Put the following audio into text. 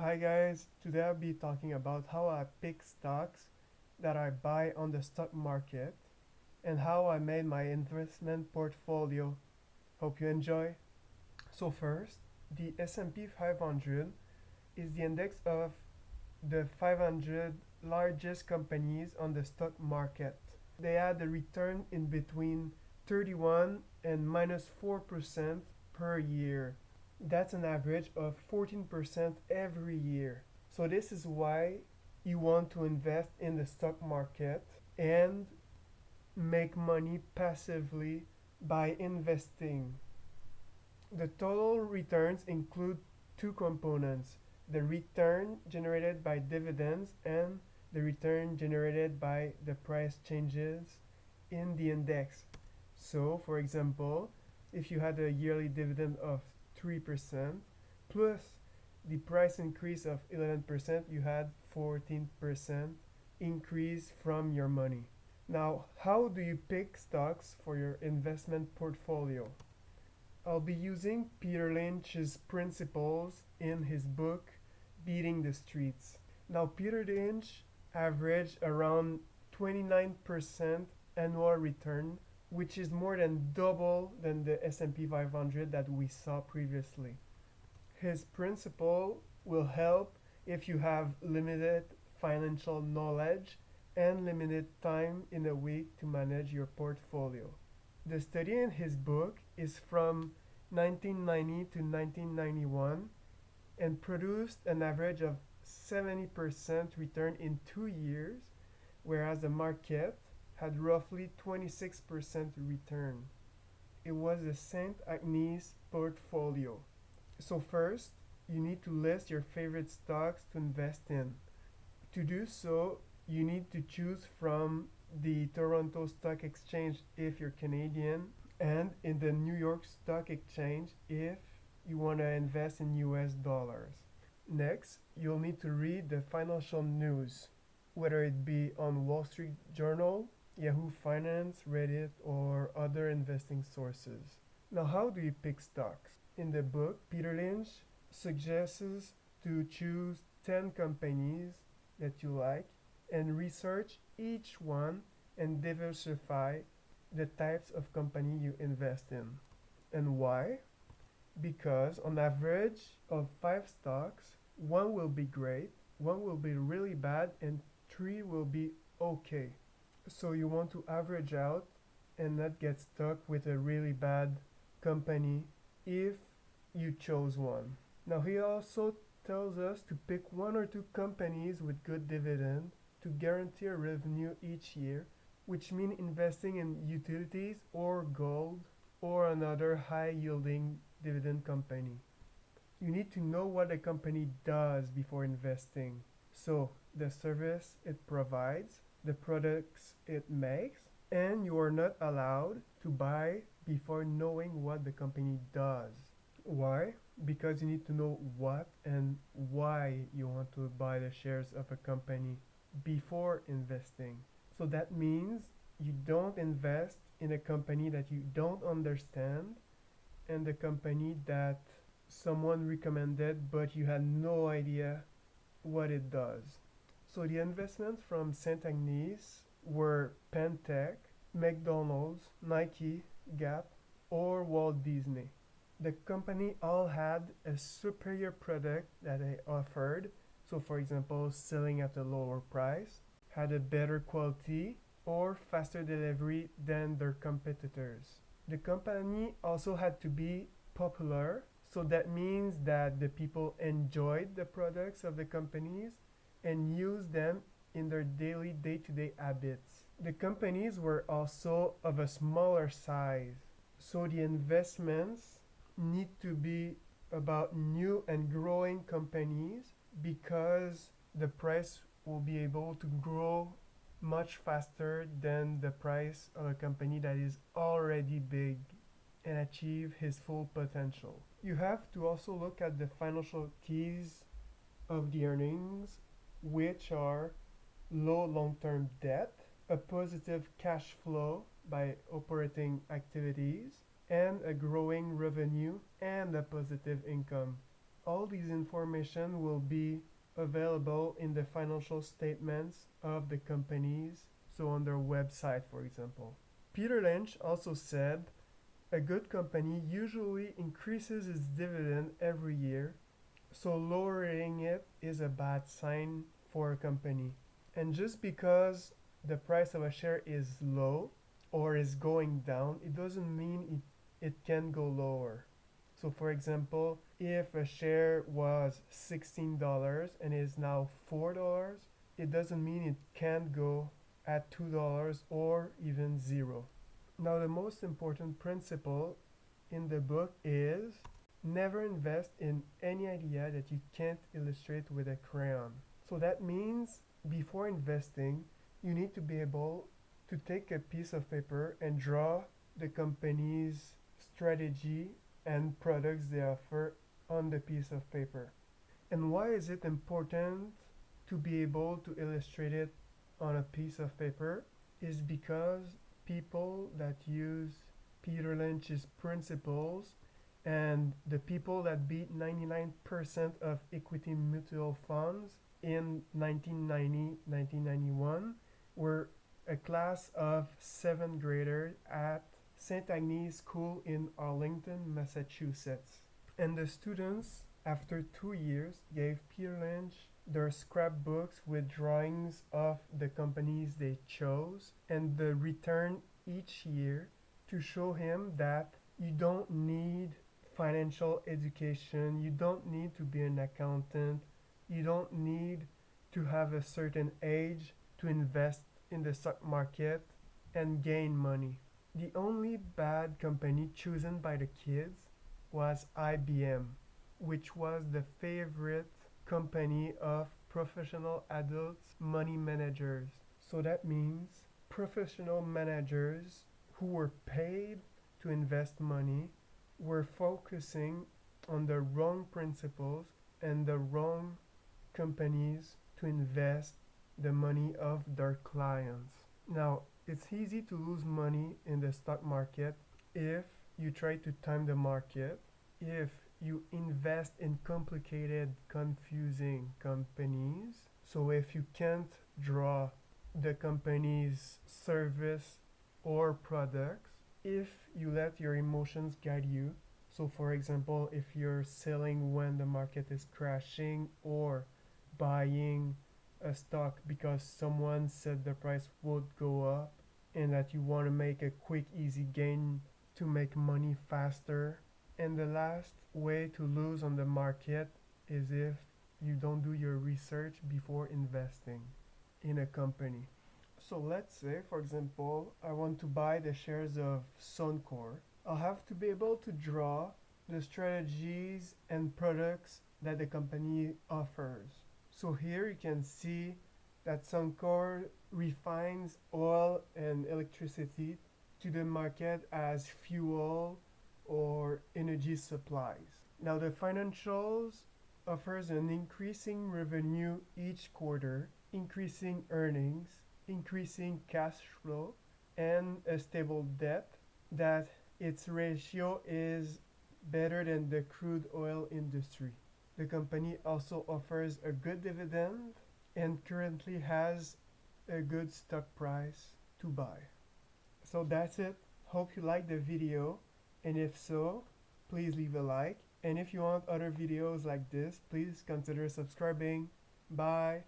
Hi guys, today I'll be talking about how I pick stocks that I buy on the stock market and how I made my investment portfolio. Hope you enjoy. So first, the S&P 500 is the index of the 500 largest companies on the stock market. They had a return in between 31 and minus 4% per year. That's an average of 14% every year. So this is why you want to invest in the stock market and make money passively by investing. The total returns include two components: the return generated by dividends and the return generated by the price changes in the index. So, for example, if you had a yearly dividend of 3% plus the price increase of 11%, you had 14% increase from your money. Now, how do you pick stocks for your investment portfolio? I'll be using Peter Lynch's principles in his book Beating the Streets. Now, Peter Lynch averaged around 29% annual return, which is more than double than the S&P 500 that we saw previously. His principle will help if you have limited financial knowledge and limited time in a week to manage your portfolio. The study in his book is from 1990 to 1991 and produced an average of 70% return in 2 years, whereas the market had roughly 26% return. It was the St. AGNES portfolio. So first, you need to list your favorite stocks to invest in. To do so, you need to choose from the Toronto Stock Exchange if you're Canadian and in the New York Stock Exchange if you want to invest in US dollars. Next, you'll need to read the financial news, whether it be on Wall Street Journal, Yahoo Finance, Reddit, or other investing sources. Now, how do you pick stocks? In the book, Peter Lynch suggests to choose 10 companies that you like and research each one and diversify the types of company you invest in. And why? Because on average of 5 stocks, one will be great, one will be really bad, and 3 will be okay. So you want to average out and not get stuck with a really bad company if you chose one. Now he also tells us to pick one or two companies with good dividend to guarantee a revenue each year, which means investing in utilities or gold or another high yielding dividend company. You need to know what a company does before investing. So the service it provides, the products it makes, and you are not allowed to buy before knowing what the company does. Why? Because you need to know what and why you want to buy the shares of a company before investing. So that means you don't invest in a company that you don't understand and the company that someone recommended but you had no idea what it does. So the investments from St. Agnes were Pentec, McDonald's, Nike, Gap, or Walt Disney. The company all had a superior product that they offered. So for example, selling at a lower price, had a better quality, or faster delivery than their competitors. The company also had to be popular, so that means that the people enjoyed the products of the companies and used them in their daily day-to-day habits. The companies were also of a smaller size, so the investments need to be about new and growing companies because the price will be able to grow much faster than the price of a company that is already big and achieve his full potential. You have to also look at the financial keys of the earnings, which are low long-term debt, a positive cash flow by operating activities, and a growing revenue and a positive income. all these information will be available in the financial statements of the companies, so on their website, for example. Peter Lynch also said, a good company usually increases its dividend every year, so lowering it is a bad sign for a company. And just because the price of a share is low or is going down, it doesn't mean it can go lower. So for example, if a share was $16 and is now $4, it doesn't mean it can't go at $2 or even zero. Now the most important principle in the book is never invest in any idea that you can't illustrate with a crayon. So that means before investing, you need to be able to take a piece of paper and draw the company's strategy and products they offer on the piece of paper. And why is it important to be able to illustrate it on a piece of paper? Is because people that use Peter Lynch's principles and the people that beat 99% of equity mutual funds in 1991 were a class of 7th graders at St. Agnes School in Arlington, Massachusetts. And the students, after 2 years, gave Peter Lynch their scrapbooks with drawings of the companies they chose and the return each year to show him that you don't need financial education, you don't need to be an accountant, you don't need to have a certain age to invest in the stock market and gain money. The only bad company chosen by the kids was IBM, which was the favorite company of professional adults money managers. So that means professional managers who were paid to invest money were focusing on the wrong principles and the wrong companies to invest the money of their clients. Now, it's easy to lose money in the stock market if you try to time the market, if you invest in complicated, confusing companies. So if you can't draw the company's service or products, if you let your emotions guide you. So for example, if you're selling when the market is crashing or buying a stock because someone said the price would go up and that you want to make a quick easy gain to make money faster. And the last way to lose on the market is if you don't do your research before investing in a company. So let's say, for example, I want to buy the shares of Suncor. I'll have to be able to draw the strategies and products that the company offers. So here you can see that Suncor refines oil and electricity to the market as fuel or energy supplies. Now the financials offers an increasing revenue each quarter, increasing earnings, increasing cash flow, and a stable debt that its ratio is better than the crude oil industry. The company also offers a good dividend and currently has a good stock price to buy. So that's it. Hope you liked the video, and if so, please leave a like. And if you want other videos like this, please consider subscribing. Bye.